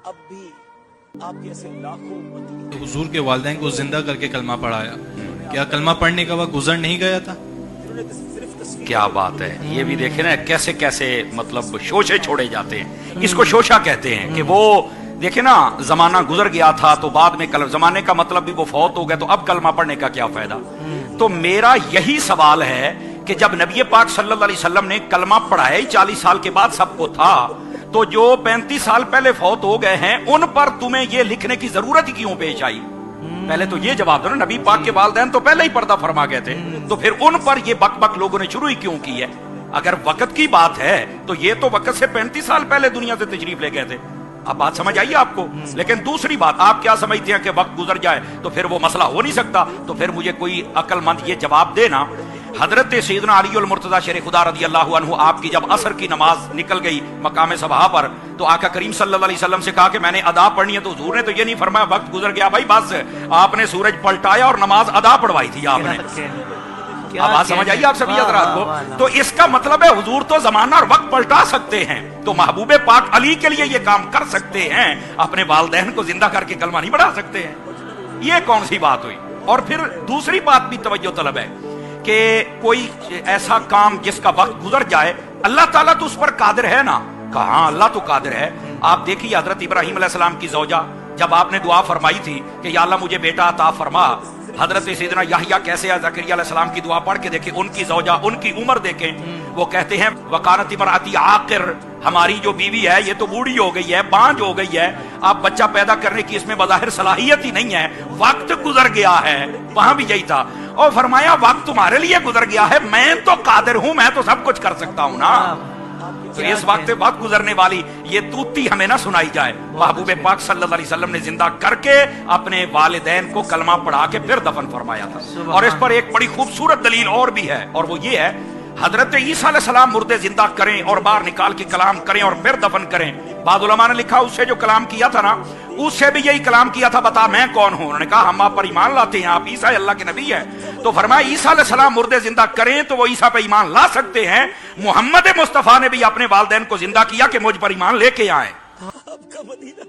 اب بھی آپ جیسے لاکھوں امتی حضور کے والدین کو زندہ کر کے کلمہ پڑھایا، کیا کلمہ پڑھنے کا وقت گزر نہیں گیا تھا؟ کیا بات ہے، یہ بھی دیکھیں نا کیسے کیسے مطلب شوشے چھوڑے جاتے ہیں، اس کو شوشہ کہتے ہیں کہ وہ دیکھیں نا زمانہ گزر گیا تھا تو بعد میں زمانے کا مطلب بھی وہ فوت ہو گئے تو اب کلمہ پڑھنے کا کیا فائدہ۔ تو میرا یہی سوال ہے کہ جب نبی پاک صلی اللہ علیہ وسلم نے کلمہ پڑھایا ہی 40 سال کے بعد سب کو تھا، تو جو 35 سال پہلے فوت ہو گئے ہیں ان پر تمہیں یہ لکھنے کی ضرورت ہی کیوں پیش آئی؟ پہلے تو یہ جواب دو نا، نبی پاک کے والدین تو پہلے ہی پردہ فرما گئے تھے، تو پھر ان پر یہ بک بک لوگوں نے شروع ہی کیوں کی ہے؟ اگر وقت کی بات ہے تو یہ تو وقت سے 35 سال پہلے دنیا سے تشریف لے گئے تھے۔ اب بات سمجھ آئیے آپ کو؟ لیکن دوسری بات، آپ کیا سمجھتے ہیں کہ وقت گزر جائے تو پھر وہ مسئلہ ہو نہیں سکتا؟ تو پھر مجھے کوئی عقل مند یہ جواب دینا، حضرت سیدنا علی المرتضی شیر خدا رضی اللہ عنہ آپ کی جب عصر کی نماز نکل گئی مقام صباح پر تو آقا کریم صلی اللہ علیہ وسلم سے کہا کہ میں نے ادا پڑھنی ہے، تو حضور نے تو یہ نہیں فرمایا وقت گزر گیا بھائی بس، آپ نے سورج پلٹایا اور نماز ادا پڑھوائی تھی آپ نے۔ اب بات سمجھ آئیے آپ سبھی حضرات کو؟ تو اس کا مطلب ہے حضور تو زمانہ اور وقت پلٹا سکتے ہیں، تو محبوب پاک علی کے لیے یہ کام کر سکتے ہیں، اپنے والدین کو زندہ کر کے کلمہ نہیں پڑھا سکتے ہیں؟ یہ کون سی بات ہوئی؟ اور پھر دوسری بات بھی توجہ طلب ہے کہ کوئی ایسا کام جس کا وقت گزر جائے اللہ تعالیٰ تو اس پر قادر ہے نا؟ کہاں اللہ تو قادر ہے۔ آپ دیکھیے حضرت ابراہیم علیہ السلام کی زوجہ جب آپ نے دعا فرمائی تھی کہ یا اللہ مجھے بیٹا عطا فرما، حضرت سیدنا یحییٰ کیسے زکریا علیہ السلام کی دعا پڑھ کے دیکھیں، ان کی زوجہ، ان کی عمر دیکھیں، وہ کہتے ہیں وکانت امراتی عاقر، ہماری جو بیوی ہے یہ تو بوڑھی ہو گئی ہے، بانجھ ہو گئی ہے، اب بچہ پیدا کرنے کی اس میں بظاہر صلاحیت ہی نہیں ہے، وقت گزر گیا ہے۔ وہاں بھی یہی تھا، اور فرمایا وقت تمہارے لیے گزر گیا ہے، میں تو قادر ہوں، میں تو سب کچھ کر سکتا ہوں نا۔ تو اس وقت گزرنے والی یہ توتی ہمیں نہ سنائی جائے۔ محبوب پاک صلی اللہ علیہ وسلم نے زندہ کر کے اپنے والدین کو کلمہ پڑھا کے پھر دفن فرمایا تھا۔ اور اس پر ایک بڑی خوبصورت دلیل اور بھی ہے، اور وہ یہ ہے حضرت عیسیٰ علیہ السلام مردے زندہ کریں اور باہر نکال کے کلام کریں اور پھر دفن کریں۔ بعض علماء نے لکھا اس سے جو کلام کیا تھا نا اس سے بھی یہی کلام کیا تھا، بتا میں کون ہوں؟ انہوں نے کہا ہم آپ پر ایمان لاتے ہیں، آپ عیسیٰ اللہ کے نبی ہیں۔ تو فرمایا عیسیٰ علیہ السلام مردے زندہ کریں تو وہ عیسیٰ پہ ایمان لا سکتے ہیں، محمد مصطفیٰ نے بھی اپنے والدین کو زندہ کیا کہ مجھ پر ایمان لے کے آئیں۔ آپ کا مدینہ